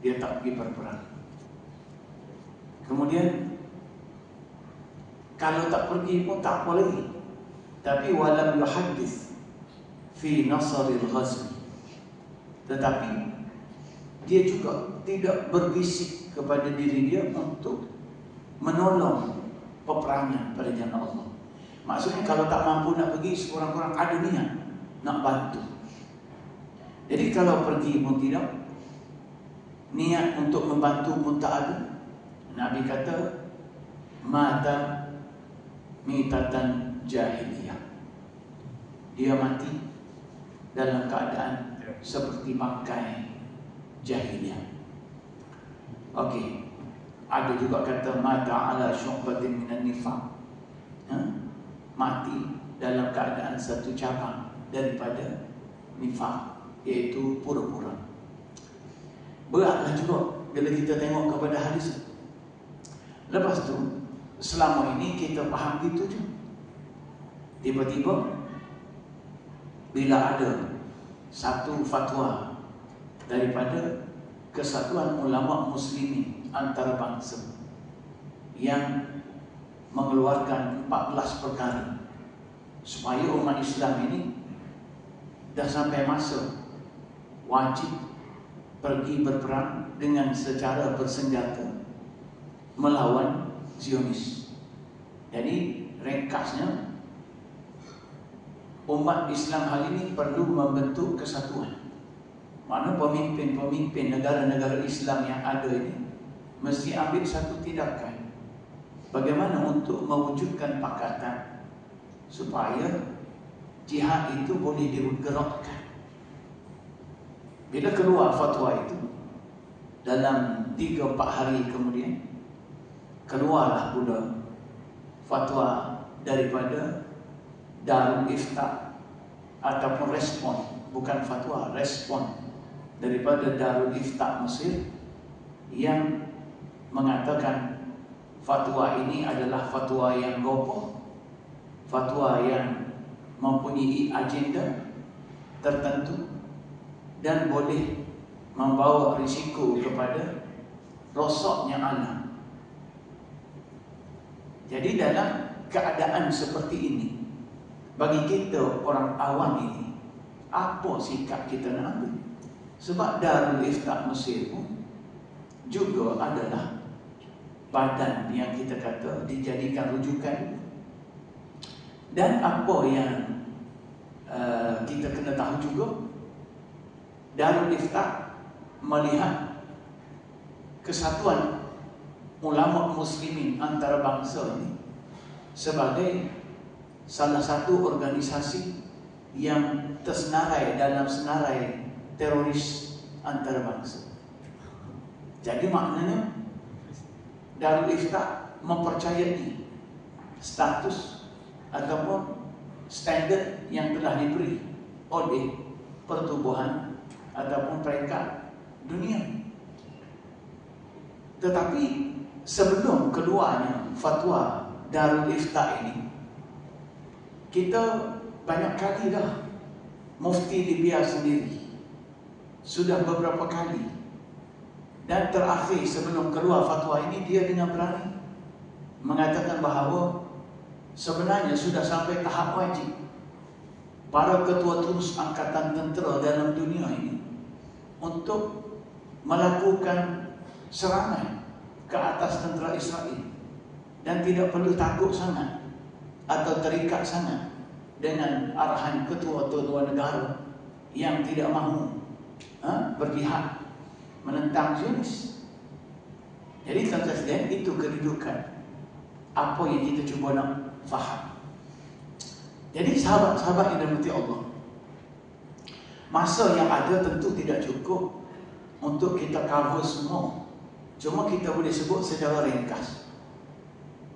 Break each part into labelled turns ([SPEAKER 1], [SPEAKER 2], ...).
[SPEAKER 1] dia tak pergi berperang. Kemudian kalau tak pergi pun tak apa lagi. Tapi walam yuhaddits fi nasril ghazwi. Tetapi dia juga tidak berbisik kepada diri dia untuk menolong peperangan pada jalan Allah. Maksudnya kalau tak mampu nak pergi, sekurang-kurang ada niat nak bantu. Jadi kalau pergi pun tidak, niat untuk membantu pun tak ada. Nabi kata mata mitatan jahiliyah. Dia mati dalam keadaan seperti bangkai jahiliyah. Okey. Ada juga kata mata ala syu'batin minan nifaq. Mati dalam keadaan satu cabang daripada nifaq, iaitu pura-pura. Beratlah juga bila kita tengok kepada hadis. Lepas tu, selama ini kita faham gitu je. Tiba-tiba bila ada satu fatwa daripada Kesatuan Ulama Muslimin Antarabangsa yang mengeluarkan 14 perkara supaya umat Islam ini dah sampai masa wajib pergi berperang dengan secara bersenjata melawan Zionis. Jadi ringkasnya, umat Islam hari ini perlu membentuk kesatuan. Mana pemimpin-pemimpin negara-negara Islam yang ada ini mesti ambil satu tindakan bagaimana untuk mewujudkan pakatan supaya jihad itu boleh digerakkan. Bila keluar fatwa itu, dalam 3-4 hari kemudian keluarlah pula fatwa daripada Darul Ifta ataupun respon, bukan fatwa, respon daripada Darul Ifta Mesir yang mengatakan fatwa ini adalah fatwa yang gopoh, fatwa yang mempunyai agenda tertentu dan boleh membawa risiko kepada rosaknya alam. Jadi dalam keadaan seperti ini, bagi kita orang awam ini, apa sikap kita nak ambil? Sebab Darul Ifta Mesir pun juga adalah badan yang kita kata dijadikan rujukan. Dan apa yang kita kena tahu juga, Darul Ifta melihat Kesatuan Ulama Muslimin Antarabangsa ini sebagai salah satu organisasi yang tersenarai dalam senarai teroris antarabangsa. Jadi maknanya Darul Ifta mempercayai status ataupun standard yang telah diberi oleh pertubuhan ataupun peringkat dunia. Tetapi sebelum keluarnya fatwa Darul Ifta ini, kita banyak kali dah, Mufti Libya sendiri sudah beberapa kali, dan terakhir sebelum keluar fatwa ini, dia dengan berani mengatakan bahawa sebenarnya sudah sampai tahap wajib para ketua terus angkatan tentera dalam dunia ini untuk melakukan serangan ke atas tentera Israel, dan tidak perlu takut sangat atau terikat sangat dengan arahan ketua-ketua negara yang tidak mahu berpihak menentang Zionis. Jadi tuan-tuan, itu kedudukan apa yang kita cuba nak faham. Jadi sahabat-sahabat yang dirahmati Allah, masa yang ada tentu tidak cukup untuk kita cover semua. Cuma kita boleh sebut secara ringkas.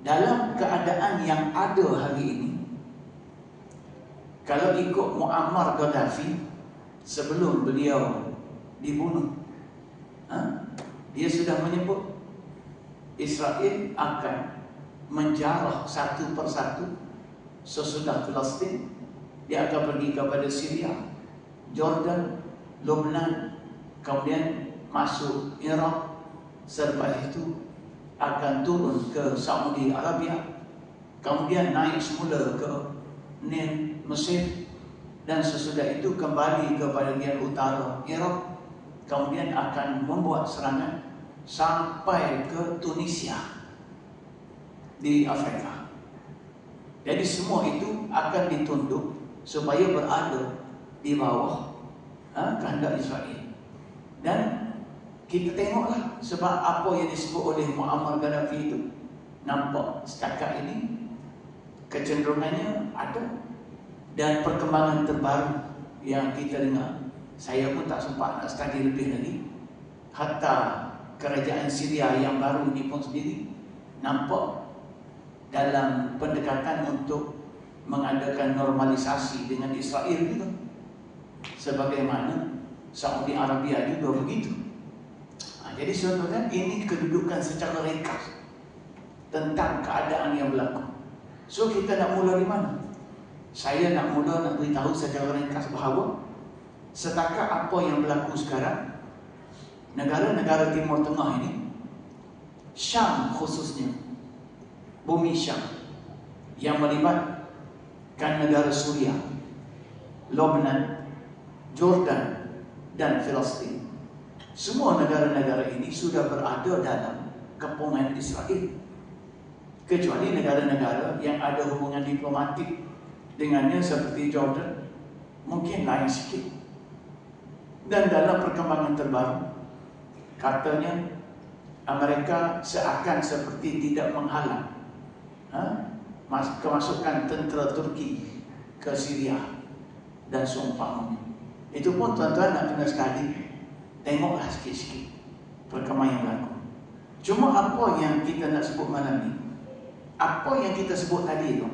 [SPEAKER 1] Dalam keadaan yang ada hari ini, kalau ikut Muammar Gaddafi sebelum beliau dibunuh, dia sudah menyebut Israel akan menjarah satu persatu sesudah Palestin. Dia akan pergi kepada Syria, Jordan, Lebanon, kemudian masuk Iraq, selepas itu akan turun ke Saudi Arabia, kemudian naik semula ke Mesir, dan sesudah itu kembali ke bahagian utara Iraq, kemudian akan membuat serangan sampai ke Tunisia di Afrika. Jadi semua itu akan ditunduk supaya berada di bawah kehendak Israel. Dan kita tengoklah sebab apa yang disebut oleh Muammar Gaddafi itu, nampak setakat ini kecenderungannya ada. Dan perkembangan terbaru yang kita dengar, saya pun tak sempat nak study lebih lagi, hatta kerajaan Syria yang baru ini pun sendiri nampak dalam pendekatan untuk mengadakan normalisasi dengan Israel juga, sebagaimana Saudi Arabia juga begitu. Jadi sebenarnya ini kedudukan secara ringkas tentang keadaan yang berlaku. So kita nak mula di mana? Saya nak beritahu secara ringkas bahawa setakat apa yang berlaku sekarang, negara-negara Timur Tengah ini, Syam khususnya, bumi Syam yang melibatkan negara Suria, Lebanon, Jordan dan Palestin. Semua negara-negara ini sudah berada dalam kepungan Israel, kecuali negara-negara yang ada hubungan diplomatik dengannya seperti Jordan, mungkin lain sikit. Dan dalam perkembangan terbaru, katanya Amerika seakan seperti tidak menghalang kemasukan tentera Turki ke Syria dan seumpamanya. Itu pun tuan-tuan nak kena sekali tengoklah sikit-sikit perkembangan yang berlaku. Cuma apa yang kita nak sebut malam ni, apa yang kita sebut tadi tu,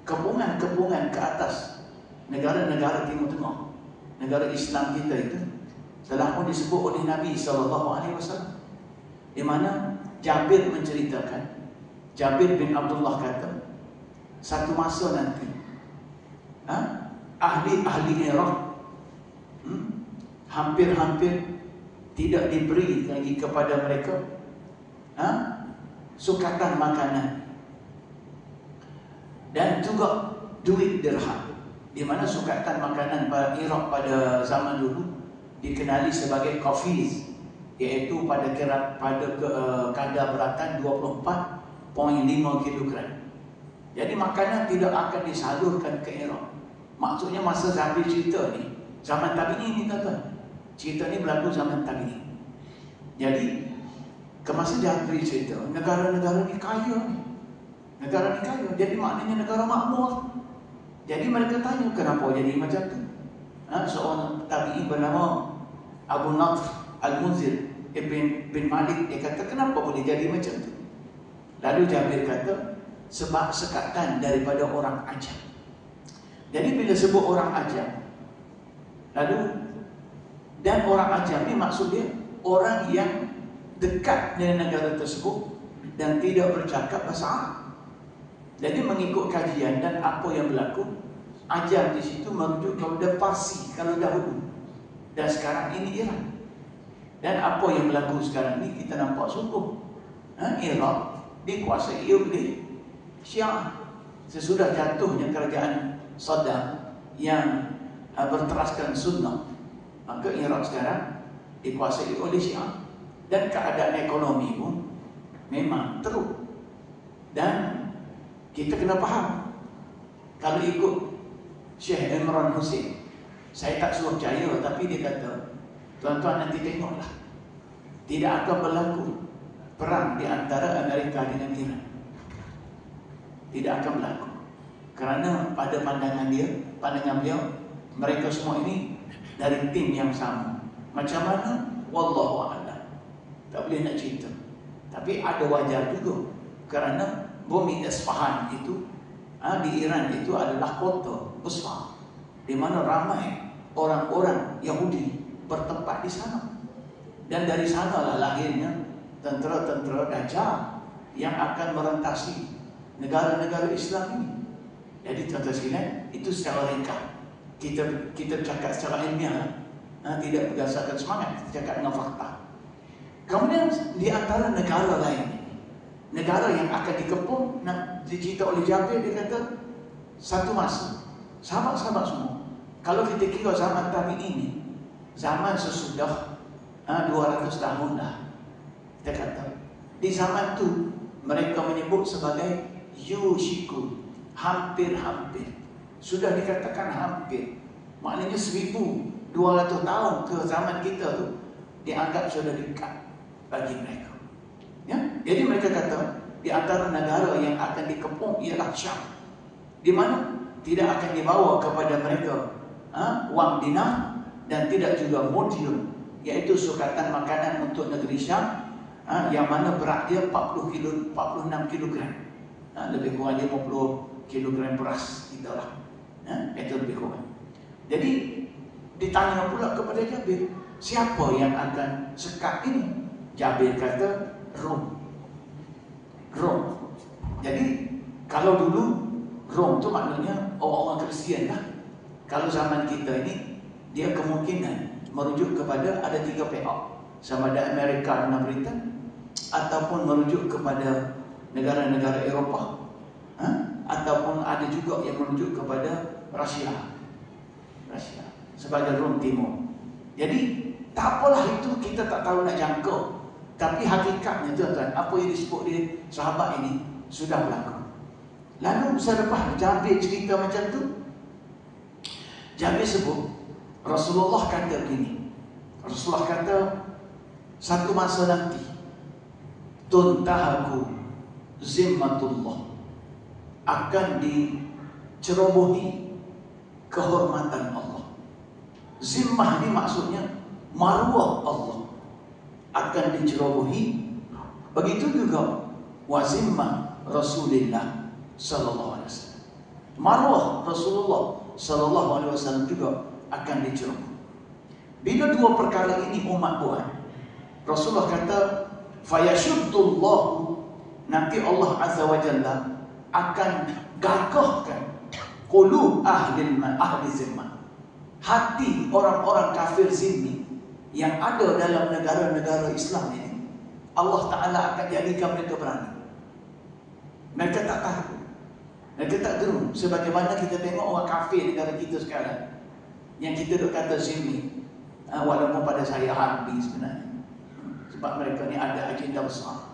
[SPEAKER 1] kepungan-kepungan ke atas negara-negara Timur Tengah, negara Islam kita itu, telah pun disebut oleh Nabi SAW, di mana Jabir menceritakan, Jabir bin Abdullah kata, satu masa nanti ahli-ahli Iraq hampir-hampir tidak diberi lagi kepada mereka sukatan makanan dan juga duit dirham, di mana sukatan makanan pada Iraq pada zaman dulu dikenali sebagai kafiz, iaitu pada kadar beratan 24.5 kilogram. Jadi makanan tidak akan disalurkan ke Iraq. Maksudnya masa Jabir cerita ni, zaman tabi'in ni tuan-tuan. Cerita ni berlaku zaman tabi'in. Jadi kemasa Jabir cerita, negara-negara ni kaya ni. Negara ni kaya, jadi maknanya negara makmur. Jadi mereka tanya kenapa jadi macam tu. Seorang tabi'in bernama Abu Nadr Al-Munzir bin Malik, dia kata kenapa boleh jadi macam tu. Lalu Jabir kata sebab sekatan daripada orang ajam. Jadi bila sebut orang ajam, lalu dan orang ajam ni maksud dia orang yang dekat dengan negara tersebut dan tidak bercakap bahasa Arab. Jadi mengikut kajian dan apa yang berlaku, ajam di situ merujuk kepada Parsi kalau dahulu, dan sekarang ini Iran. Dan apa yang berlaku sekarang ini kita nampak sungguh, Iraq dikuasai oleh Syiah sesudah jatuhnya kerajaan Saddam yang berteraskan sunnah. Maka Iraq sekarang dikuasai oleh Syiah, dan keadaan ekonomi pun memang teruk. Dan kita kena faham, kalau ikut Syekh Imran Hussein, saya tak suruh percaya, tapi dia kata, tuan-tuan nanti tengoklah, tidak akan berlaku perang di antara Amerika dengan Iran. Tidak akan berlaku, kerana pada pandangan beliau, mereka semua ini dari tim yang sama. Macam mana? Wallahu a'lam. Tak boleh nak cerita. Tapi ada wajar juga, kerana bumi Isfahan itu di Iran itu adalah kota besar di mana ramai orang-orang Yahudi bertempat di sana. Dan dari sanalah lahirnya tentera-tentera Dajjal yang akan merentasi negara-negara Islam ini. Jadi tuan-tuan sekalian, itu secara ringkas. Kita cakap secara ilmiah, tidak berdasarkan semangat, kita cakap dengan fakta. Kemudian di antara negara lain, negara yang akan dikepung, nak dicerita oleh Jabir, dia kata satu masa, sahabat-sahabat semua, kalau kita kira zaman tabi'in ini, zaman sesudah 200 tahun dah, kita kata di zaman tu mereka menyebut sebagai yushiku, hampir-hampir. Sudah dikatakan hampir, maknanya 1200 tahun ke zaman kita tu dianggap sudah dekat bagi mereka. Ya? Jadi mereka kata di antara negara yang akan dikepung ialah Syam, di mana tidak akan dibawa kepada mereka wang dinar dan tidak juga modium, iaitu sukatan makanan untuk negeri Syam, yang mana berat dia 46 kilogram, lebih kurang 50 kilogram beras kita lah, itu lebih kurang. Jadi ditanya pula kepada Jabir, siapa yang akan sekat ini? Jabir kata Rom. Jadi kalau dulu Rom tu maknanya orang-orang Kristian lah. Kalau zaman kita ini, dia kemungkinan merujuk kepada ada 3 pihak, sama ada Amerika dan Britain, ataupun merujuk kepada negara-negara Eropah, ataupun ada juga yang merujuk kepada Rusia sebagai Rom Timur. Jadi tak apalah itu, kita tak tahu nak jangka. Tapi hakikatnya tuan-tuan, apa yang disebut di sahabat ini sudah berlaku. Lalu selepas Jabir cerita macam tu, Jabir sebut Rasulullah kata begini. Rasulullah kata satu masa nanti tuntahaku zimmatullah, akan dicerobohi kehormatan Allah. Zimmah ni maksudnya maruah Allah akan dicerobohi. Begitu juga wazimmah Rasulullah sallallahu alaihi wasallam, maruah Rasulullah sallallahu alaihi wasallam juga akan diceroboh. Bila dua perkara ini umat buat, Rasulullah kata fayashuddullahu, nanti Allah azza wa jalla akan gagahkan qulub ahli zimmah, hati orang-orang kafir zimmi yang ada dalam negara-negara Islam ini. Allah Ta'ala akan jadikan mereka berani. Mereka tak takut, mereka tak gerun. Sebagaimana kita tengok orang kafir negara kita sekarang, yang kita duk kata zimmi, walaupun pada saya harbi sebenarnya, sebab mereka ni ada agenda besar.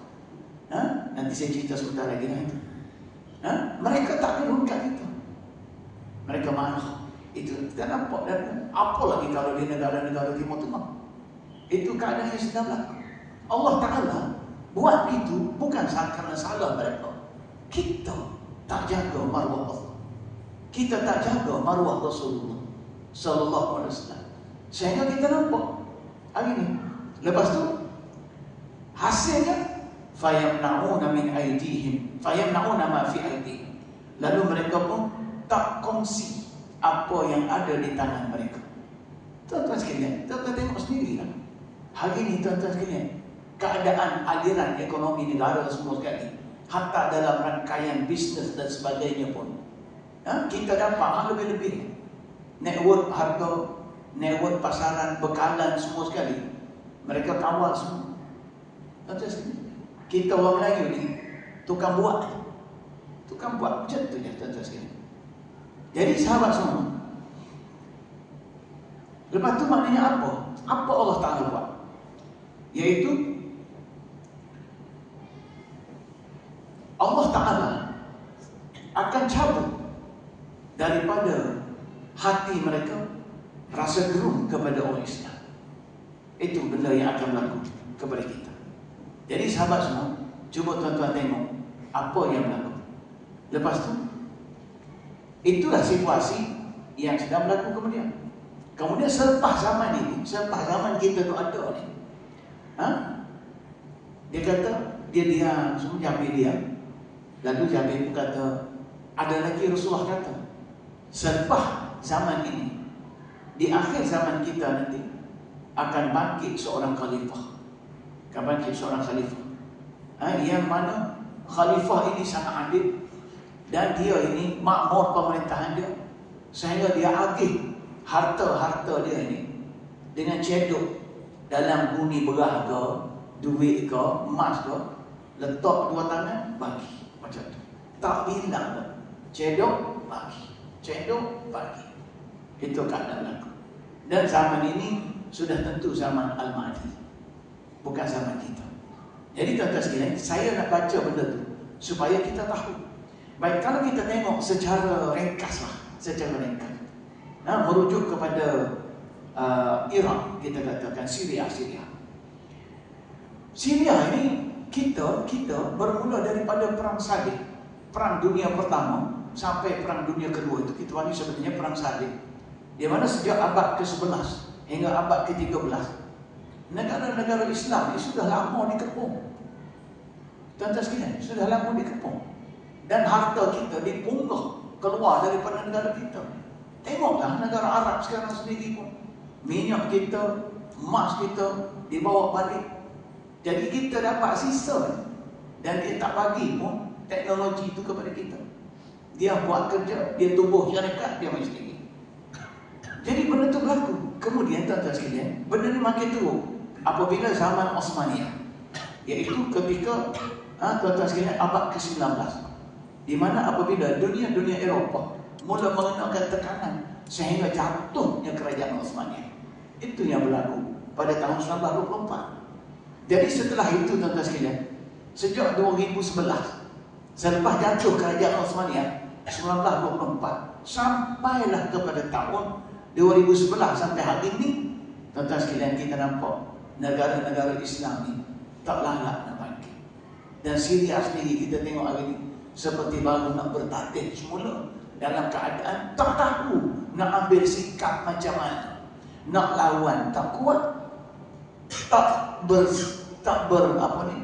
[SPEAKER 1] Nanti saya cerita sebentar lagi lah itu. Mereka tak gerun kat kita, mereka marah. Itu kita nampak. Dan apa lagi kalau di negara-negara Timur Tengah, itu keadaan yang sedang berlaku. Allah Ta'ala buat itu bukan kerana salah mereka. Kita tak jaga maruah Allah, kita tak jaga maruah Rasulullah sallallahu alaihi wasallam, sehingga kita nampak hari ini. Lepas tu hasilnya fayamna'una min aydihim, fayamna'una ma fi aydihim, lalu mereka pun tak kongsi apa yang ada di tangan mereka. Tuan-tuan sekalian, tuan-tuan tengok sendirilah hari ini, tuan-tuan sekalian, keadaan aliran ekonomi negara semua sekali, hatta dalam rangkaian bisnes dan sebagainya pun, kita dapat hal lebih-lebih. Network harga, network pasaran, bekalan semua sekali, mereka kawal semua. Tuan-tuan sekalian, kita orang Melayu ni tukang buat macam tu je, tuan-tuan sekalian. Jadi sahabat semua, lepas tu maknanya apa? Apa Allah Ta'ala buat? Iaitu Allah Ta'ala akan cabut daripada hati mereka rasa gerun kepada orang Islam. Itu benda yang akan berlaku kepada kita. Jadi sahabat semua, cuba tuan-tuan tengok apa yang berlaku. Lepas tu, itulah situasi yang sedang berlaku kemudian. Kemudian selepas zaman ini, selepas zaman kita tu ada ni, dia kata, dia diam, semua Jabir diam. Lalu Jabir pun kata, ada lagi Rasulullah kata, selepas zaman ini, di akhir zaman kita nanti akan bangkit seorang khalifah. Akan bangkit seorang khalifah, yang mana khalifah ini sangat adil, dan dia ini makmur pemerintahan dia, sehingga dia agih harta-harta dia ini dengan cedok dalam bumi berharga duit ke, emas ke, letak dua tangan, bagi. Macam tu. Tak bilang dah. Cedok, bagi. Cedok, bagi. Itu keadaan berlaku. Dan zaman ini sudah tentu zaman Al-Mahdi, bukan zaman kita. Jadi tuan-tuan sekalian, saya nak baca benda tu supaya kita tahu. Baik, kalau kita tengok secara ringkas lah, secara ringkas, merujuk kepada Iraq, kita katakan Syria ini kita bermula daripada perang salib, perang dunia pertama sampai perang dunia kedua itu kita panggil sebenarnya perang salib, di mana sejak abad ke-11 hingga abad ke-13 negara-negara Islam ini sudah lama dikepung. Tuan-tuan sekalian, sudah lama dikepung, dan harta kita dipunggah keluar daripada negara kita. Tengoklah negara Arab sekarang sendiri pun, minyak kita, emas kita dibawa balik. Jadi kita dapat sisa, dan dia tak bagi pun teknologi itu kepada kita. Dia buat kerja, dia tubuh syarikat, dia main sendiri. Jadi benda itu berlaku. Kemudian tuan-tuan sekalian, benda ini makin teruk apabila zaman Osmaniyah, iaitu ketika tuan-tuan sekalian abad ke-19, di mana apabila dunia Eropah mula mengenakan tekanan sehingga jatuhnya kerajaan Osmaniyah. Itu yang berlaku pada tahun 1924. Jadi setelah itu tuan-tuan sekalian, sejak 2011, selepas jatuh kerajaan Osmaniyah 1924 sampailah kepada tahun 2011 sampai hari ini, tuan-tuan sekalian, kita nampak negara-negara Islam ni tak layak nak bangkit. Dan Syria sendiri kita tengok hari ini seperti baru nak bertatih semula, dalam keadaan tak tahu nak ambil sikap macam mana, nak lawan tak kuat,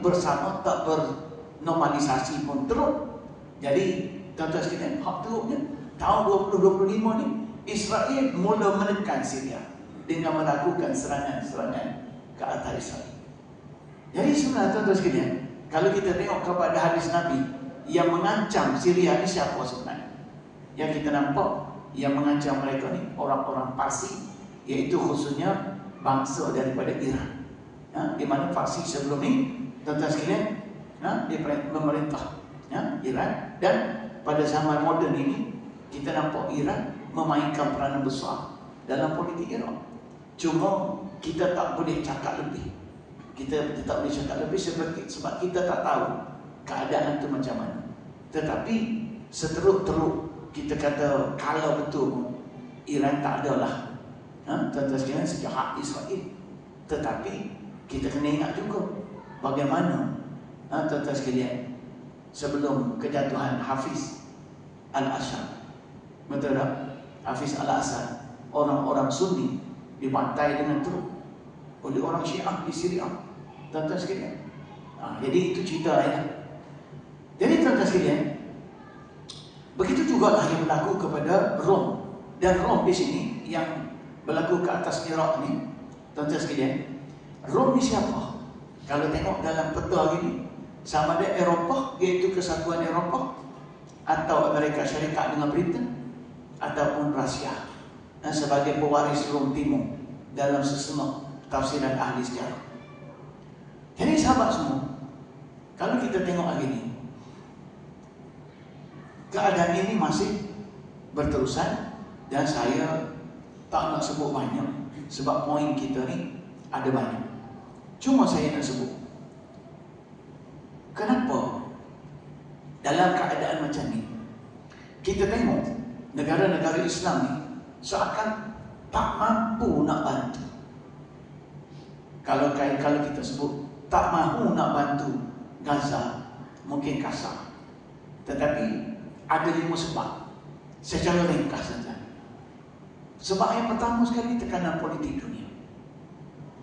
[SPEAKER 1] bersama, tak bernormalisasi pun teruk. Jadi tuan-tuan sekalian, hak teruknya tahun 2025 ni Israel mula menekan Syria dengan melakukan serangan-serangan ke atas Israel. Jadi sebenarnya tuan-tuan sekalian, kalau kita tengok kepada hadis Nabi, yang mengancam Syria ni siapa sebenarnya? Yang kita nampak yang mengancam mereka ni orang-orang Parsi, iaitu khususnya bangsa daripada Iran. Di mana Parsi sebelum ni tuan-tuan sekalian, dia memerintah Iran, dan pada zaman moden ini kita nampak Iran memainkan peranan besar dalam politik Iraq. Cuma kita tak boleh cakap lebih. Kita tak boleh cakap lebih sebab kita tak tahu keadaan itu macam mana. Tetapi seteruk-teruk kita kata kalau betul Iran tak adalah tuan-tuan sekalian sejak hak Israel. Tetapi kita kena ingat juga bagaimana tuan-tuan sekalian, sebelum kejatuhan Hafiz Al-Assad, betul tak? Hafiz Al-Assad, orang-orang Sunni dibantai dengan teruk oleh orang Syiah di Syria, tuan-tuan sekalian. Jadi itu cerita lain. Jadi tuan-tuan sekalian, begitu juga yang berlaku kepada Rom. Dan Rom di sini yang berlaku ke atas Iraq ni, tuan-tuan sekalian, Rom ni siapa? Kalau tengok dalam peta hari ni, sama ada Eropah, iaitu kesatuan Eropah, atau Amerika Syarikat dengan Britain, ataupun Rusia sebagai pewaris Rom Timur dalam sesetengah tafsiran ahli sejarah. Jadi sahabat semua, kalau kita tengok hari ini, keadaan ini masih berterusan, dan saya tak nak sebut banyak sebab poin kita ni ada banyak. Cuma saya nak sebut kenapa dalam keadaan macam ni kita tengok negara-negara Islam ni seakan tak mampu nak bantu. Kalau kita sebut tak mahu nak bantu Gaza, mungkin kasar, tetapi ada 5 sebab secara ringkas saja. Sebab yang pertama sekali, tekanan politik dunia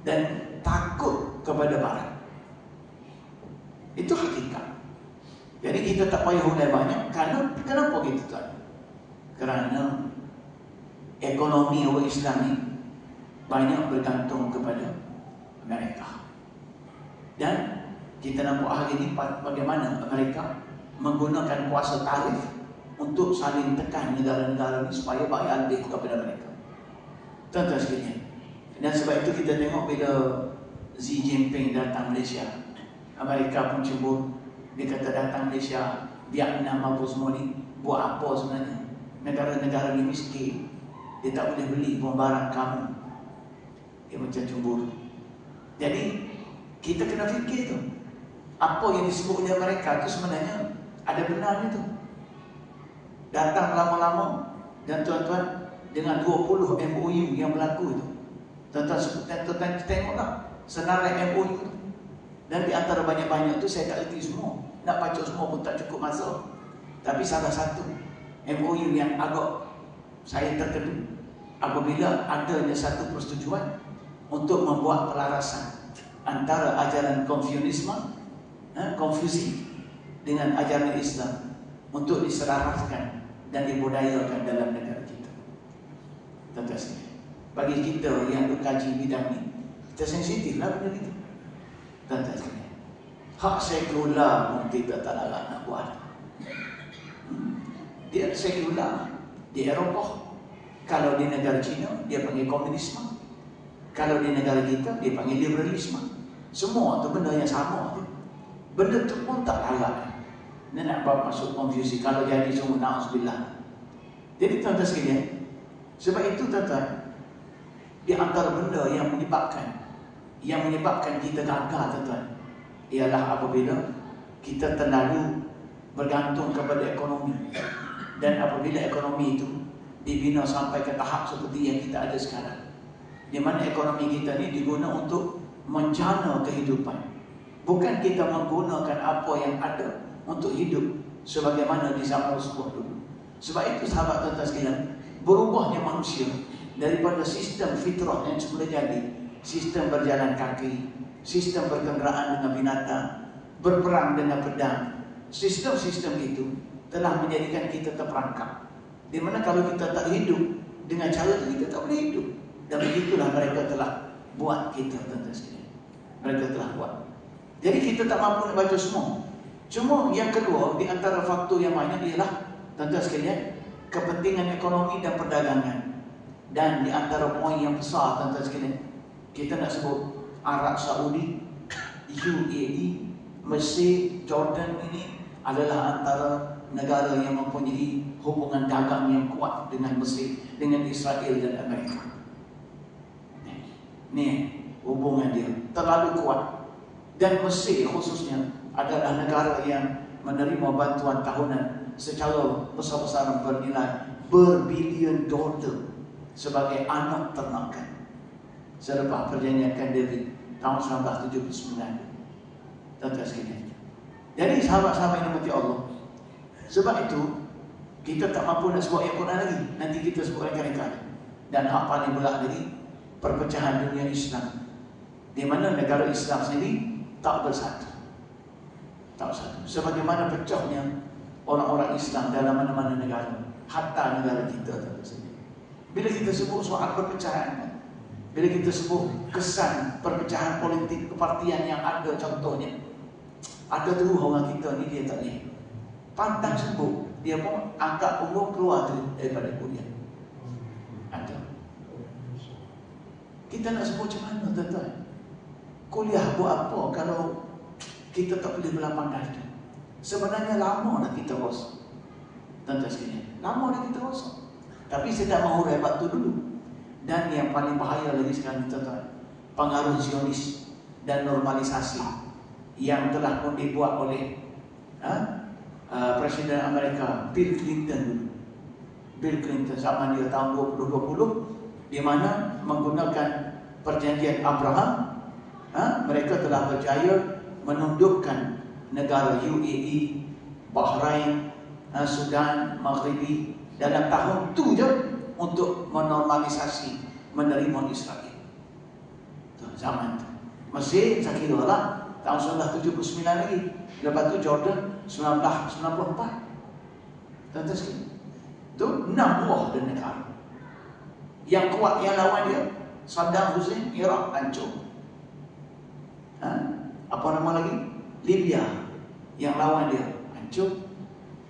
[SPEAKER 1] dan takut kepada Barat. Itu hakikat. Jadi kita tak payah hulai banyak. Kenapa gitu tuan? Kerana ekonomi orang Islam ni banyak bergantung kepada Amerika. Dan kita nampak hari ini bagaimana Amerika menggunakan kuasa tarif untuk saling tekan negara-negara ini supaya bayar lebih kepada mereka. Tuan-tuan sekalian, dan sebab itu kita tengok bila Xi Jinping datang Malaysia. Amerika pun cemburu. Dia kata datang Malaysia, Vietnam apa semua ni, buat apa sebenarnya? Negara-negara ni miskin, dia tak boleh beli pun barang kamu. Dia macam cemburu. Jadi kita kena fikir tu, apa yang disebut oleh mereka tu sebenarnya ada benarnya tu. Datang lama-lama dan tuan-tuan dengan 20 MOU yang berlaku itu, tuan-tuan tengoklah senarai MOU tu. Dan di antara banyak-banyak tu saya tak erti semua, nak baca semua pun tak cukup masa. Tapi salah satu MOU yang agak saya terkejut apabila adanya satu persetujuan untuk membuat pelarasan antara ajaran Konfusi dengan ajaran Islam untuk diselaraskan dan dibudayakan dalam negara kita. Tuan-tuan sekalian, bagi kita yang berkaji bidang ni, kita sensitif lah benda itu. Tuan-tuan sekalian, hak sekular pun kita tak nak buat. Dia sekular di Eropah. Kalau di negara China, dia panggil komunisme. Kalau di negara kita, dia panggil liberalisme. Semua tu benda yang sama tu. Benda tu pun tak halal. Dia nak bawa masuk konfusi. Kalau jadi semua, na'udzubillah. Jadi tuan-tuan sekalian, sebab itu tuan-tuan, di antara benda yang menyebabkan kita gagal tuan-tuan, ialah apabila kita terlalu bergantung kepada ekonomi. Dan apabila ekonomi itu dibina sampai ke tahap seperti yang kita ada sekarang, di mana ekonomi kita ni digunakan untuk menjana kehidupan, bukan kita menggunakan apa yang ada untuk hidup sebagaimana di zaman Rasulullah dulu. Sebab itu sahabat tuan-tuan sekalian, berubahnya manusia daripada sistem fitrah yang semula jadi, sistem berjalan kaki, sistem berkenderaan dengan binatang, berperang dengan pedang. Sistem-sistem itu telah menjadikan kita terperangkap, di mana kalau kita tak hidup dengan cara itu, kita tak boleh hidup. Dan begitulah mereka telah buat kita, tuan-tuan sekalian. Mereka telah buat. Jadi kita tak mampu nak baca semua. Cuma yang kedua, di antara faktor yang banyak ialah, tuan-tuan sekalian, kepentingan ekonomi dan perdagangan. Dan di antara poin yang besar, tuan-tuan sekalian, kita nak sebut Arab Saudi, UAE, Mesir, Jordan ini adalah antara negara yang mempunyai hubungan dagang yang kuat dengan Mesir, dengan Israel dan Amerika. Ni hubungan dia terlalu kuat. Dan Mesir khususnya adalah negara yang menerima bantuan tahunan secara besar-besaran bernilai berbilion dolar sebagai anak ternakan selepas perjanjian Camp David tahun 1979. Tuan-tuan sekalian, jadi sahabat-sahabat yang dirahmati Allah, sebab itu kita tak mampu nak sebut ayat Quran lagi. Nanti kita sebutkan kali-kali. Dan hak paling berat lagi, perpecahan dunia Islam, di mana negara Islam sendiri tak bersatu. Tak bersatu. Sebagaimana pecahnya orang-orang Islam dalam mana-mana negara, hatta negara kita. Bila kita sebut soal perpecahan, bila kita sebut kesan perpecahan politik kepartian yang ada, contohnya ada tu orang kita ni, dia tak boleh pantang sebut, dia pun angkat punggung keluar tu daripada kuliah. Ada. Kita nak sebut macam mana, tuan-tuan? Kuliah buat apa kalau kita tak boleh berlapang dada? Sebenarnya lama dah kita rosak, tuan-tuan sekalian, lama dah kita rosak. Tapi sedang mengurai waktu dulu. Dan yang paling bahaya lagi sekarang, tuan-tuan, pengaruh Zionis dan normalisasi yang telah pun dibuat oleh Presiden Amerika Bill Clinton zaman dia tahun 2020, di mana menggunakan perjanjian Abraham, mereka telah berjaya menundukkan negara UAE, Bahrain, Sudan Maghribi dalam tahun tu je untuk menormalisasi menerima Israel. Zaman tu Mesir saya kira lah tahun 1979 lagi. Lepas tu Jordan 1994. Tuan-tuan sekalian, tu 6 buah dan negara. Yang kuat yang lawan dia, Saddam Hussein, Iraq hancur. Apa nama lagi? Libya, yang lawan dia hancur.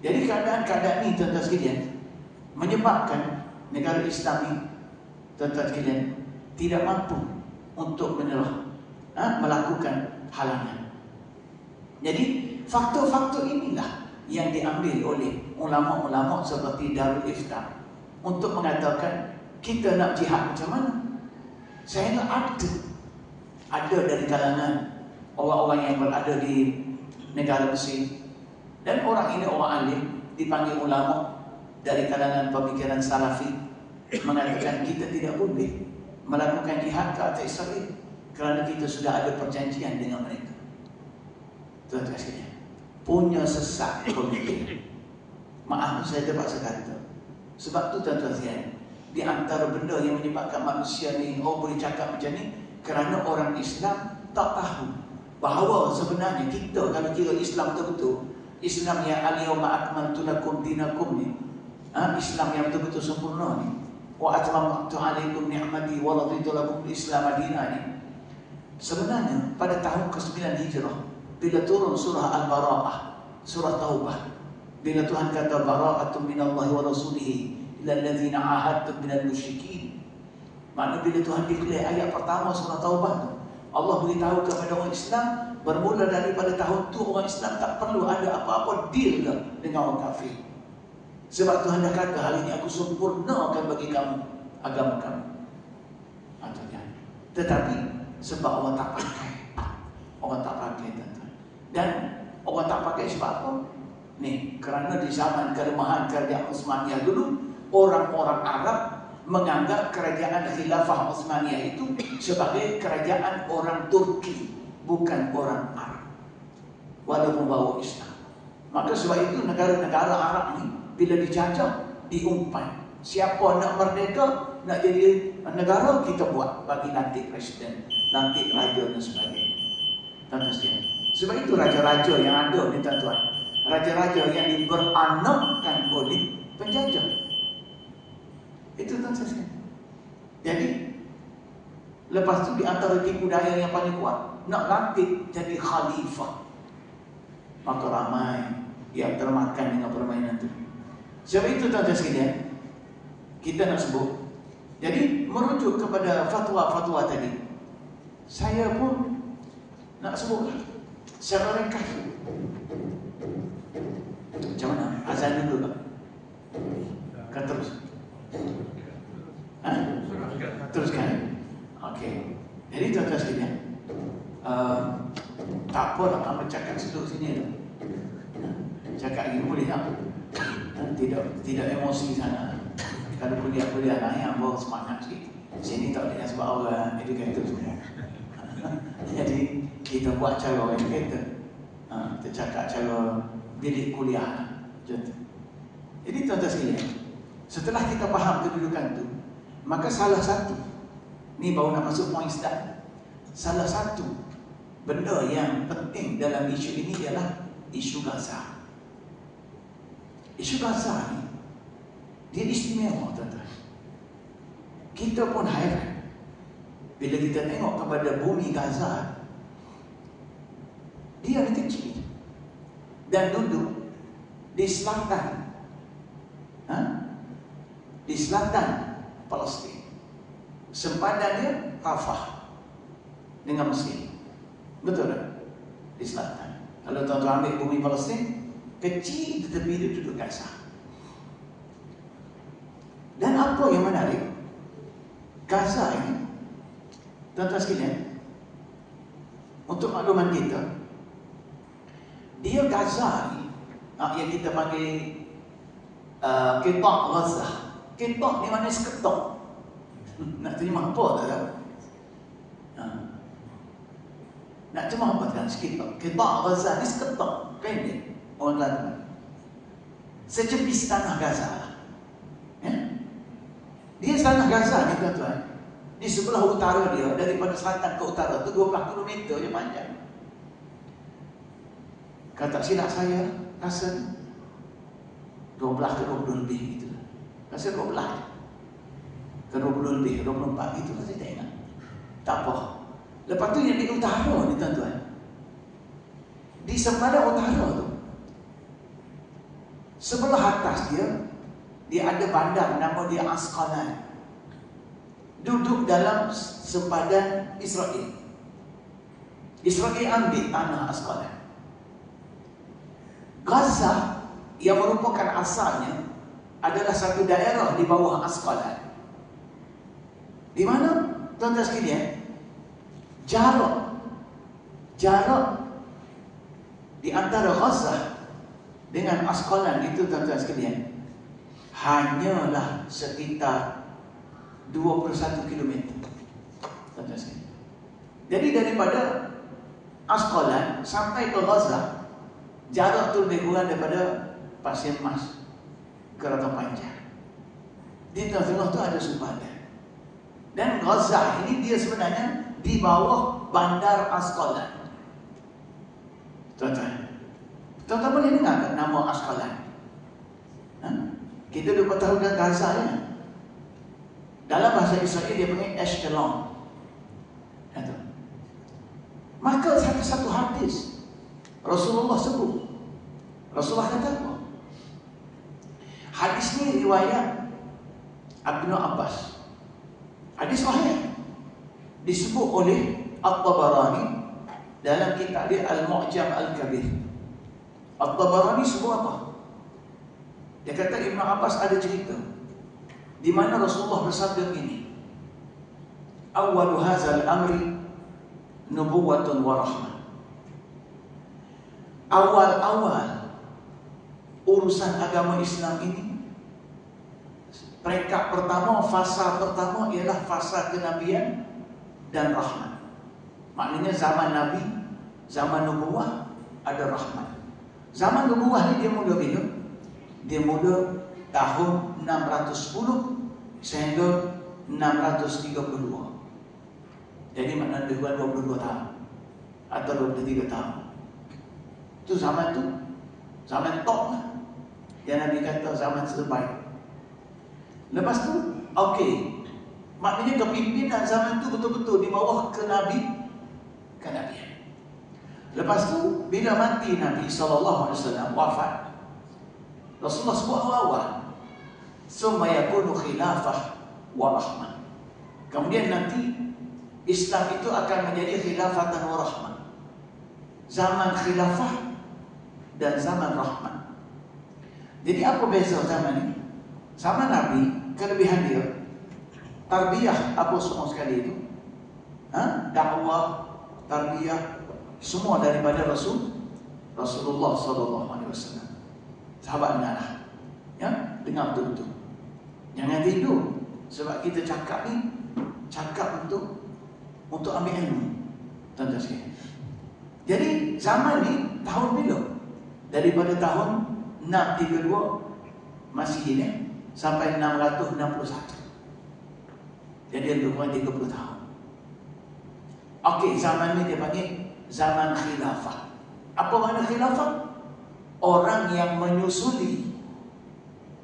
[SPEAKER 1] Jadi keadaan-keadaan ni, tuan-tuan sekalian, menyebabkan negara Islam ni, tuan-tuan sekalian, tidak mampu untuk menyerah melakukan halangan. Jadi faktor-faktor inilah yang diambil oleh ulama-ulama seperti Darul Ifta untuk mengatakan kita nak jihad macam mana. Saya nak ada dari kalangan orang-orang yang berada di negara Mesir, dan orang ini orang alim, dipanggil ulama dari kalangan pemikiran Salafi, mengatakan kita tidak boleh melakukan jihad ke atas Israel kerana kita sudah ada perjanjian dengan mereka. Tuan-tuan sekalian, punya sesat pemikiran. Maaf saya terpaksa kata. Sebab tu tuan-tuan sekalian, di antara benda yang menyebabkan manusia ni boleh cakap macam ni, kerana orang Islam tak tahu bahawa sebenarnya kita kalau kira Islam betul-betul, Islam yang al-yawma akmaltu lakum dinakum ni, Islam yang betul-betul sempurna ni, wa atmamtu alaikum ni'mati wa raditu lakum al-Islam madinah ni, sebenarnya pada tahun ke-9 Hijrah bila turun surah Al-Bara'ah, surah Taubah, bila Tuhan kata bara'atun minallahi wa rasulihi ila alladzina ahadtum minal musyrikin, maknanya bila Tuhan declare ayat pertama surah Taubah tu, Allah beritahu kepada orang Islam, bermula daripada tahun tu orang Islam tak perlu ada apa-apa deal dengan orang kafir. Sebab Tuhan dah kata, hari ini aku sempurnakan bagi kamu agama kamu. Tetapi sebab orang tak pakai, tuan-tuan. Dan orang tak pakai sebab apa? Ni, kerana di zaman kelemahan kerajaan Utsmaniyah dulu, orang-orang Arab menganggap kerajaan Khilafah Utsmaniyah itu sebagai kerajaan orang Turki, bukan orang Arab, walaupun bawa Islam. Maka sebab itu negara-negara Arab ni bila dijajah, diumpan. Siapa nak merdeka, nak jadi negara, kita buat, bagi lantik presiden, lantik raja dan sebagainya. Tuan-tuan sekalian, sebab itu raja-raja yang ada ni tuan-tuan, raja-raja yang diberanakkan oleh penjajah. Itu tuan-tuan sekalian. Jadi lepas tu di antara tipu daya yang paling kuat, nak lantik jadi khalifah. Maka ramai yang termakan dengan permainan itu. Sebab itu tuan-tuan sekalian, kita nak sebut. Jadi merujuk kepada fatwa-fatwa tadi, saya pun nak sebut secara ringkas. Macam mana? Azan dulu tak? Kan terus? Teruskan. Okey. Jadi tuan-tuan sekalian, tak apa lah kamu cakap duduk sini tu. Cakap lagi boleh tak? Tidak emosi sana. Kalau kuliah-kuliah lah yang bawa semangat sikit. Sini tak boleh sebab orang educator semua. Jadi kita buat cara orang educator. Kita cakap cara bilik kuliah. Jadi tuan-tuan sekalian, setelah kita faham kedudukan tu, maka salah satu, ni baru nak masuk point start, salah satu benda yang penting dalam isu ini ialah isu Gaza. Isu Gaza ni, dia istimewa tuan-tuan. Kita pun hairan bila kita tengok kepada bumi Gaza. Dia ni kecil dan duduk di selatan, di selatan Palestin. Sempadannya Rafah dengan Mesir. Betul tak? Di selatan. Kalau tuan-tuan ambil bumi Palestin, kecil tetapi dia duduk Gaza. Dan apa yang menarik, Gaza ini, tuan-tuan sekalian, untuk makluman kita, dia Gaza ni yang kita panggil Qita' Gaza. Qita' ni maknanya seketok. Nak terima apa tak tahu. Nak terima apa kan seketok. Qita' Gaza ni seketok, pendek. Orang Kelantan. Secepis tanah Gaza. Dia tanah Gaza ni tuan-tuan, di sebelah utara dia, daripada selatan ke utara tu 12 km je panjang. Kata silap saya, rasa 12 ke 20 lebih gitu. Rasa 12 ke 20 lebih, 24 gitu lah, saya tak ingat. Tak apa. Lepas tu yang di utara ni tuan-tuan, di sepadan utara tu, sebelah atas dia ada bandar nama dia Asqalan. Duduk dalam sempadan Israel. Israel ambil tanah Asqalan. Gaza yang merupakan asalnya adalah satu daerah di bawah Asqalan. Di mana, tuan-tuan sekalian, jarak di antara Gaza dengan Asqalan itu, tuan-tuan sekalian, hanyalah sekitar 21 km. Tuan-tuan sekalian. Jadi daripada Asqalan sampai ke Gaza, jarak tu lebih kurang daripada Pasir Mas ke Rata Panjang. Di tengah-tengah tu ada sempadan. Dan Gaza ini dia sebenarnya di bawah bandar Asqalan. Tuan-tuan boleh dengar tak nama Asqalan? Kita dapat tahu dengan Gaza ya. Dalam bahasa Israel dia panggil Ashkelon. Maka satu hadis Rasulullah sebut. Rasulullah kata apa? Hadis ni riwayat Ibnu Abbas. Hadis sahih. Disebut oleh At-Tabarani dalam kitab dia Al-Mu'jam Al-Kabir. At-Tabarani sebut apa? Dia kata Ibnu Abbas ada cerita di mana Rasulullah bersabda begini. Awwalu hadzal amri nubuwatun wa rahmah. Awal-awal urusan agama Islam ini, peringkat pertama, fasa pertama ialah fasa kenabian dan rahmat. Maknanya zaman Nabi, zaman nubuwah ada rahmat. Zaman nubuwah ni dia mula bila? Dia mula tahun 610 sehingga 632. Jadi maknanya lebih kurang 22 tahun atau 23 tahun. Itu zaman tu, zaman top lah. Yang Nabi kata zaman terbaik. Lepas tu, okey, maknanya kepimpinan zaman tu betul-betul di bawah kenabian. Lepas tu, bila mati Nabi SAW wafat, Rasulullah sebut awal-awal, summa yakunu khilafah wa rahmah. Kemudian nanti Islam itu akan menjadi khilafatan wa rahmah. Zaman khilafah dan zaman rahmat. Jadi apa beza zaman ini? Zaman Nabi, kelebihan dia, tarbiyah apa semua sekali itu, dakwah, tarbiyah, semua daripada Rasulullah SAW. Sahabat dengarlah, ya, dengar betul-betul. Jangan tidur, sebab kita cakap ni, cakap untuk ambil ilmu, tuan-tuan sekalian. Jadi zaman ni tahun bila? Daripada tahun 632 Masihi ni sampai 661. Jadi lebih kurang 30 tahun. Okey, zaman ni dia panggil zaman khilafah. Apa makna khilafah? Orang yang menyusuli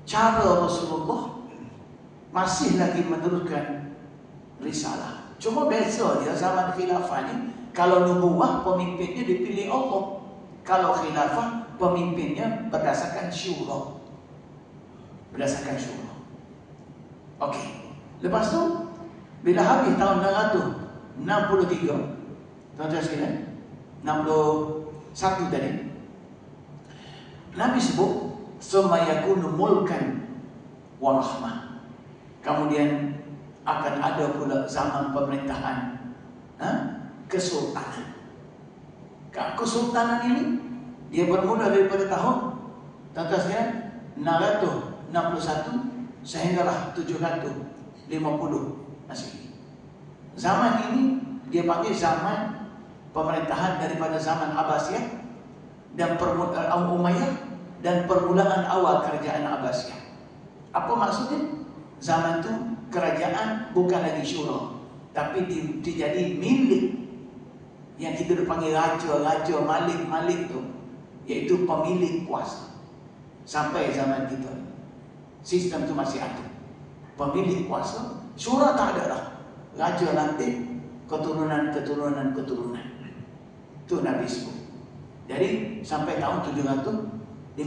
[SPEAKER 1] cara Rasulullah masih lagi meneruskan risalah. Cuma beza dia zaman khilafah ni, kalau nubuwah pemimpinnya dipilih Allah. Kalau khilafah pemimpinnya berdasarkan syura. Berdasarkan syura. Okey. Lepas tu bila habis tahun 663, tuan-tuan sekalian, 61 tadi, Nabi sebut summa yakunu mulkan wa rahmah. Kemudian akan ada pula zaman pemerintahan kesultanan. Kesultanan ini dia bermula daripada tahun, tuan-tuan sekalian, 661 sehinggalah 750 Masehi. Zaman ini dia panggil zaman pemerintahan daripada zaman Abbasiyah dan Umayyah dan permulaan awal kerajaan Abbasiyah. Apa maksudnya? Zaman tu kerajaan bukan lagi syura, tapi dijadi milik yang kita dipanggil raja, malik tu, iaitu pemilik kuasa. Sampai zaman kita sistem tu masih ada. Pemilik kuasa, syura tak ada dah. Raja lantik, keturunan. Itu Nabi sebut. Jadi sampai tahun 750.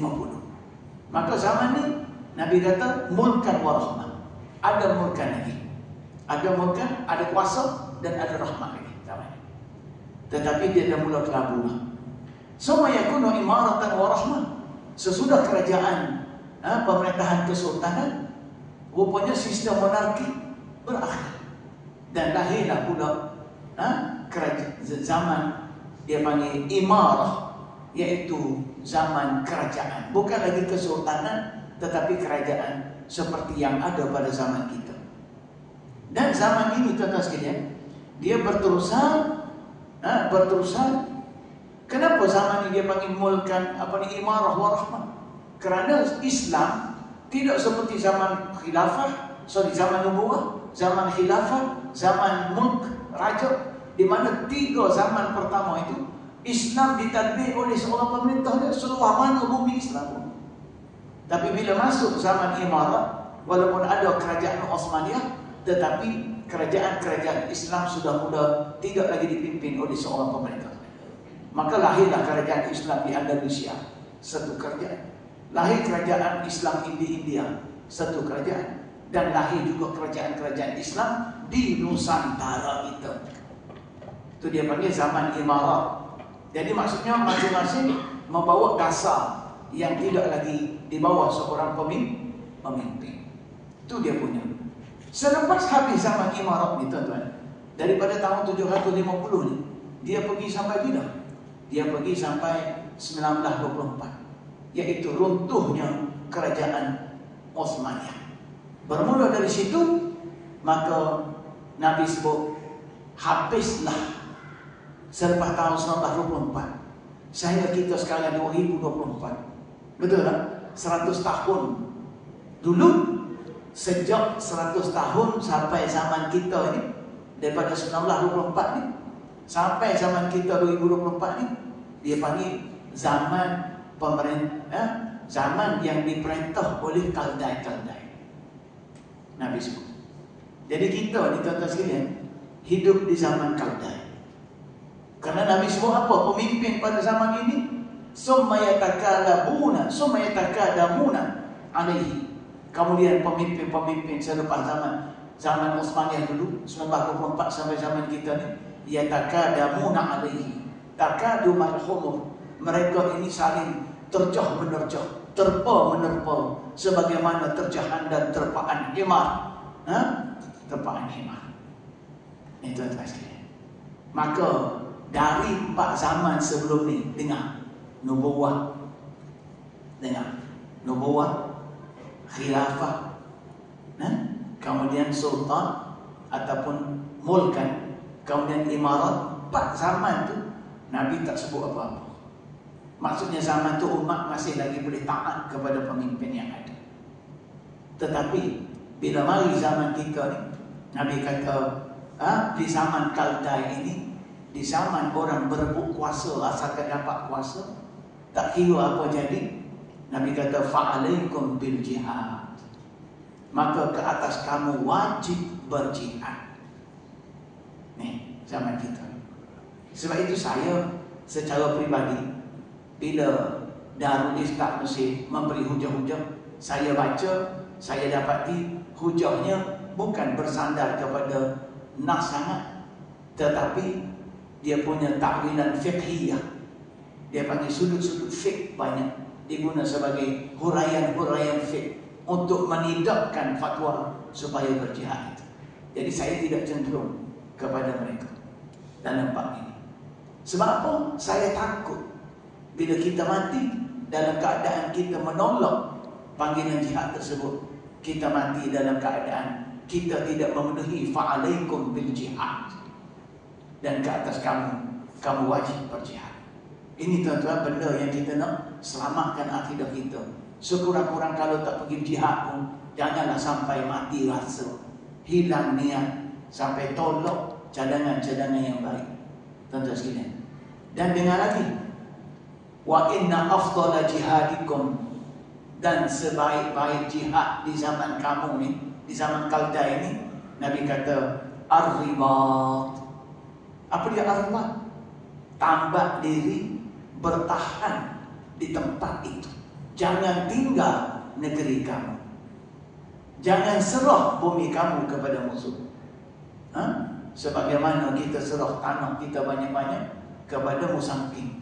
[SPEAKER 1] Maka zaman ni Nabi kata mulkan wa rahmah. Ada mulkan lagi. Ada mulkan, ada kuasa dan ada rahmat lagi zaman ni. tetapi dia dah mula kelabu. Summa yakunu imaratan wa rahmah. Sesudah kerajaan, pemerintahan kesultanan, rupanya sistem monarki berakhir. Dan lahirlah pula zaman dia panggil imarah, iaitu zaman kerajaan. Bukan lagi kesultanan, tetapi kerajaan seperti yang ada pada zaman kita. Dan zaman ini tuan-tuan sekalian, dia berterusan. Kenapa zaman ini dia panggil mulkan imarah wa rahmah? Kerana Islam tidak seperti zaman zaman nubuwah, zaman khilafah, zaman mulk raja, di mana 3 zaman pertama itu Islam ditadbir oleh seorang pemerintah dia seluruh mana bumi Islam. Tapi bila masuk zaman imarah, walaupun ada kerajaan Osmaniyah, tetapi kerajaan-kerajaan Islam sudah mula tidak lagi dipimpin oleh seorang pemerintah. Maka lahirlah kerajaan Islam di Andalusia, satu kerajaan. Lahir kerajaan Islam di India, satu kerajaan. Dan lahir juga kerajaan-kerajaan Islam di Nusantara kita. Itu dia panggil zaman imarah. Jadi maksudnya masing-masing membawa dasar yang tidak lagi di bawah seorang pemimpin. Itu dia punya. Selepas habis zaman imarah ni tuan-tuan, daripada tahun 750 ni, dia pergi sampai bila? Dia pergi sampai 1924, iaitu runtuhnya kerajaan Osmaniyah. Bermula dari situ, maka Nabi sebut habislah selepas tahun 1924 sehingga kita sekarang 2024. Betul tak? 100 tahun dulu, sejak 100 tahun sampai zaman kita ni, daripada 1924 ni sampai zaman kita 2024 ni, dia panggil zaman pemerintah, zaman yang diperintah oleh Kaldai. Nabi sebut. Jadi kita ni tuan-tuan sekalian hidup di zaman Kaldai. Kerana Nabi sebut apa? Pemimpin pada zaman ini summa yatakadamuna alaihi. Kemudian pemimpin-pemimpin selepas zaman Osmaniyah dulu 1924 sampai zaman kita ni, yatakadamuna alaihi. Takadu malhumur. Mereka ini saling terjah menerjah, terpa menerpa, sebagaimana terjahan dan terpaan himar. Terpaan himar. Ini tuan-tuan sekalian. Maka dari 4 zaman sebelum ni, dengar nubuwah, khilafah, kemudian sultan ataupun mulkan, kemudian imarat. 4 zaman tu Nabi tak sebut apa-apa. Maksudnya zaman tu umat masih lagi boleh taat kepada pemimpin yang ada. Tetapi bila mari zaman kita ni, Nabi kata di zaman Kaldai ini, di zaman orang berebut kuasa asalkan dapat kuasa, tak kira apa jadi, Nabi kata fa'alaikum bil jihad. Maka ke atas kamu wajib berjihad. Ni zaman kita. Sebab itu saya secara peribadi, bila Darul Ifta Mesir memberi hujah-hujah, saya baca, saya dapati hujahnya bukan bersandar kepada nas sangat, tetapi dia punya takwilan fiqhiyah. Dia panggil sudut-sudut fiqh banyak diguna sebagai huraian-huraian fiqh untuk menidakkan fatwa supaya berjihad. Jadi saya tidak cenderung kepada mereka dalam bab ini. Sebab apa? Saya takut bila kita mati dalam keadaan kita menolak panggilan jihad tersebut, kita mati dalam keadaan kita tidak memenuhi fa'alaikum bil jihad, dan ke atas kamu wajib berjihad. Ini tuan-tuan benda yang kita nak selamatkan akidah kita. Sekurang-kurang kalau tak pergi jihad pun, janganlah sampai mati rasa, hilang niat, sampai tolak cadangan-cadangan yang baik. Tuan-tuan sekalian. Dan dengar lagi, wa inna afdala jihadikum, dan sebaik-baik jihad di zaman kamu ni, di zaman Kaldai ini, Nabi kata ar-ribat. Apa dia ar-ribat? Tambah diri, bertahan di tempat itu. Jangan tinggal negeri kamu. Jangan serah bumi kamu kepada musuh. sebagaimana kita serah tanah kita banyak-banyak kepada Musangking.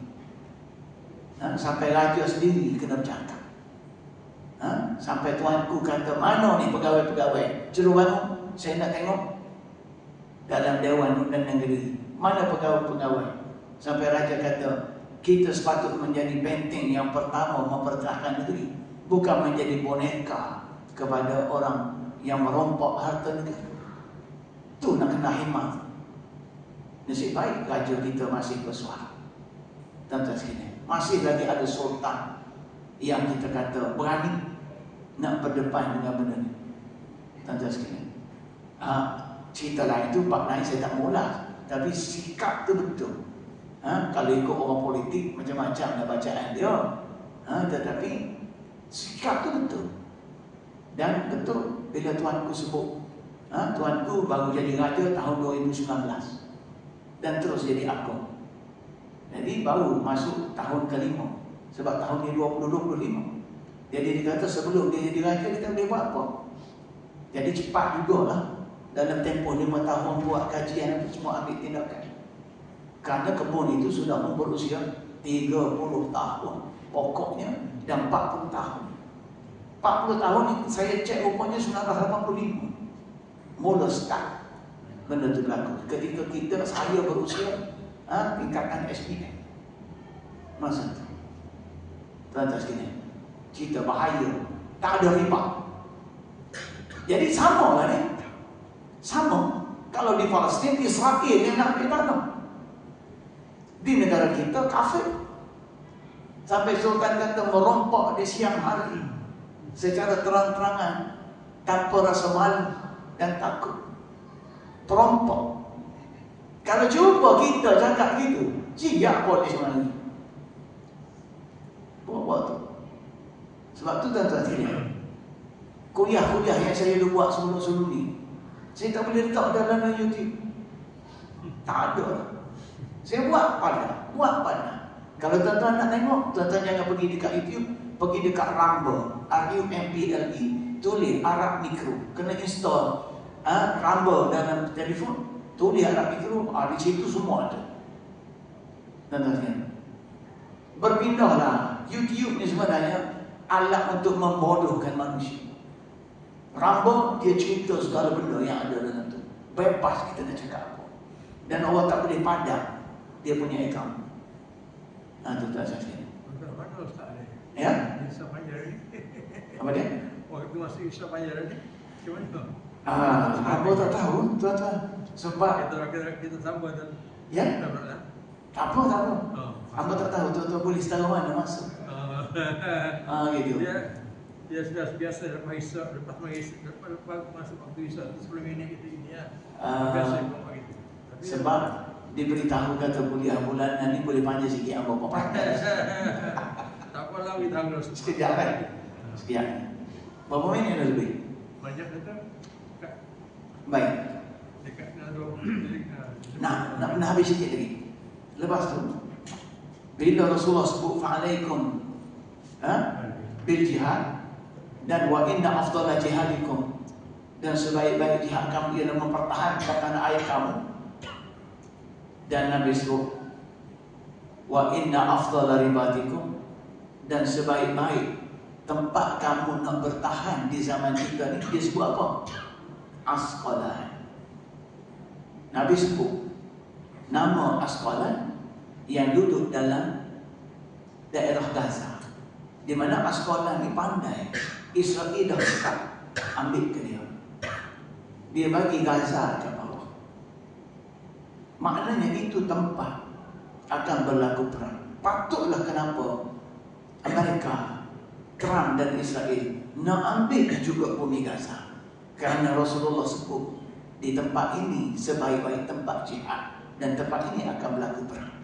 [SPEAKER 1] Sampai raja sendiri kena bercakap. Sampai tuanku kata, mana ni pegawai-pegawai? Juru bangun, saya nak tengok dalam Dewan dan Negeri. Mana pegawai-pegawai? Sampai raja kata, kita sepatut menjadi benteng yang pertama mempertahankan negeri, bukan menjadi boneka kepada orang yang merompok harta negara. Itu nak kena hikmat. Nasib baik raja kita masih bersuara. Tuan-tuan sekalian, masih lagi ada sultan yang kita kata berani nak berdepan dengan benda ni. Tuan-tuan sekalian, cerita lain tu bab lain saya tak maulah, tapi sikap tu betul. Kalau ikut orang politik macam-macam lah bacaan dia, tetapi sikap tu betul. Dan betul bila tuanku sebut, tuanku baru jadi raja tahun 2019 dan terus jadi agung. Jadi baru masuk tahun ke-5, sebab tahun ni 2025. Jadi dia kata sebelum dia jadi raja kita boleh buat apa. Jadi cepat jugalah, dalam tempoh 5 tahun buat kajian apa semua, ambil tindakan. Kerana kebun itu sudah berusia 30 tahun pokoknya dan 40 tahun. 40 tahun ni saya cek rupanya 1985 mula start benda tu berlaku. Ketika saya berusia tingkatan SPM masa tu. Tuan-tuan sekalian, cerita bahaya, tak ada riba. Jadi sama lah ni, sama. Kalau di Palestin, Israel yang nak ambil tanah. Di negara kita kafir. Sampai Sultan kata merompok di siang hari secara terang-terangan, tanpa rasa malu dan takut. Perompok. Kalau jumpa kita cakap gitu, siap polis mana ni? Buat tu. Sebab tu tuan-tuan sekalian, kuliah-kuliah yang saya dah buat sebelum-sebelum ni, saya tak boleh letak dalam YouTube. Tak ada lah. Saya buat pada. Kalau tuan-tuan nak tengok, tuan-tuan jangan pergi dekat YouTube, pergi dekat Rumble, RUMBLE, tulis Arab Mikro. Kena install Rumble dalam telefon, tulis Arab Mikro, di situ semua ada. Tuan-tuan sekalian, berpindahlah. YouTube ni sebenarnya alat untuk membodohkan manusia. Rumble, dia cerita segala benda yang ada dalam tu. Bebas kita nak cakap apa. Dan orang tak boleh padam dia punya akaun. Tuan-tuan sekalian.
[SPEAKER 2] Mana Ustaz ni?
[SPEAKER 1] Ya?
[SPEAKER 2] Isap panjang ni.
[SPEAKER 1] Apa dia?
[SPEAKER 2] Waktu masih isap panjang ni, macam mana?
[SPEAKER 1] Apa tak tahu, tuan-tuan. Sebab
[SPEAKER 2] kita sambut dan
[SPEAKER 1] ya? Tak apa. Apa tak tahu, tuan-tuan boleh setara mana masuk. Gitu.
[SPEAKER 2] Dia sudah biasa lepas masuk waktu isap tu 10 minit gitu ini ya. Biasa buat gitu.
[SPEAKER 1] Sebab diberitahu kata kuliah bulanan ni boleh panjang sikit apa pandai.
[SPEAKER 2] Tak apalah kita ambil
[SPEAKER 1] Sekejap kan? Sekejap. Berapa minit dah lebih?
[SPEAKER 2] banyak kata.
[SPEAKER 1] Baik.
[SPEAKER 2] Dekat
[SPEAKER 1] Nak habis sikit lagi. Lepas tu bila Rasulullah sebut fa'alaikum bil jihad dan wa inna afdala jihadikum, dan sebaik-baik jihad kamu ialah mempertahankan tanah air kamu, dan Nabi sebut wa inna afdala ribatikum, dan sebaik-baik tempat kamu nak bertahan di zaman kita ni, dia sebut apa? Asqalan. Nabi sebut nama Asqalan yang duduk dalam daerah Gaza, di mana Asqalan ni pandai. Israel dah dekat ambil ke dia. Dia bagi Gaza ke bawah. Maknanya itu tempat akan berlaku perang. Patutlah kenapa Amerika, Trump dan Israel nak ambil juga bumi Gaza. Kerana Rasulullah sebut di tempat ini sebaik-baik tempat jihad, dan tempat ini akan berlaku perang.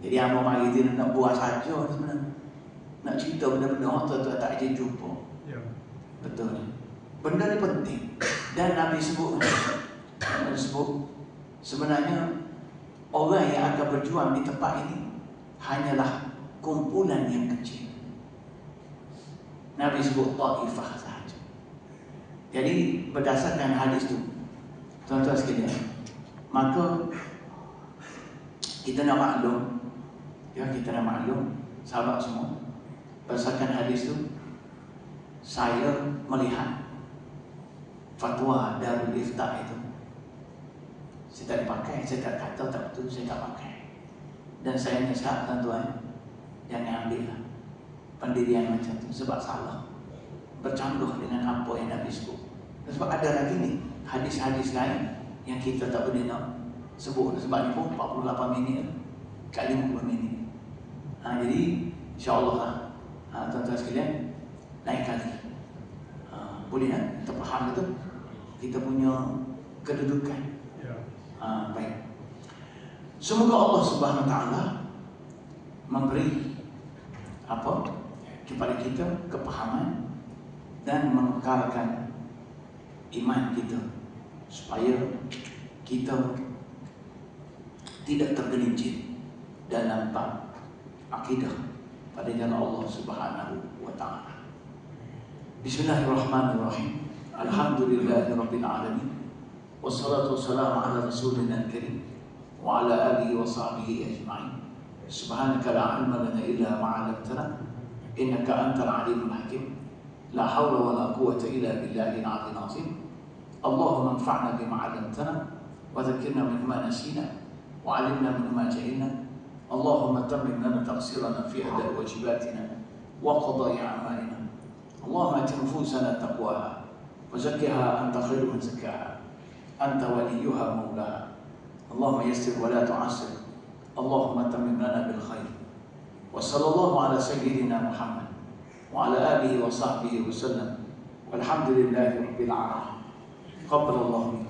[SPEAKER 1] Jadi apa mari dia nak buat saja sebenarnya. Nak cerita benda-benda orang tuan-tuan tak aja jumpa.
[SPEAKER 2] Ya.
[SPEAKER 1] Betul. Benda ni penting. Dan Nabi sebut sebenarnya orang yang akan berjuang di tempat ini hanyalah kumpulan yang kecil. Nabi sebut ta'ifah sahaja. Jadi berdasarkan hadis tu, Tuan-tuan sekalian, maka kita nak maklum, kita nak maklum, sahabat semua, berdasarkan hadis tu, saya melihat fatwa Darul Ifta itu, saya tak dipakai, saya tak kata tak betul, saya tak pakai. Dan saya nasihat tuan-tuan, jangan ambil lah pendirian macam tu, sebab salah, bercanduh dengan apa yang Nabi sebut. Sebab ada lagi ni hadis-hadis lain yang kita tak boleh nak sebut. Sebab ni pun 48 minit kat 50 minit. Jadi insya-Allah lah, tuan-tuan sekalian, lain kali boleh kan kita faham itu kita punya kedudukan. Baik. Semoga Allah Subhanahu Wa Taala memberi kepada kita kepahaman dan mengekalkan iman kita supaya kita tidak tergelincir dalam bab akidah pada jalan Allah Subhanahu wa taala. Bismillahirrahmanirrahim. Alhamdulillahirabbil alamin. Wassalatu wassalamu ala rasulina karim wa ala alihi wa sahbihi ajma'in. Subhanaka la ilma lana illa ma 'allamtana innaka antal alimul hakim. La haula wa la quwwata illa billahil 'aliyyil 'azim. Allahumma anfa'na bima 'allamtana wa dhakkirna mimma nasina wa 'allimna mimma jahilna. Allahumma tammim lana taqsirana fi ada'i wajibatina wa qada'i a'malina. Allahumma ati nufusana taqwaha wa zakkiha anta khairu man zakkaha anta waliyuha maulaha. Allahumma yassir wa la tu'assir. Allahumma tammim lana bil khair. Wa sallallahu ala sayyidina Muhammad wa ala alihi wa sahbihi wa sallam. Walhamdulillahi rabbil alamin. Qabbalallahu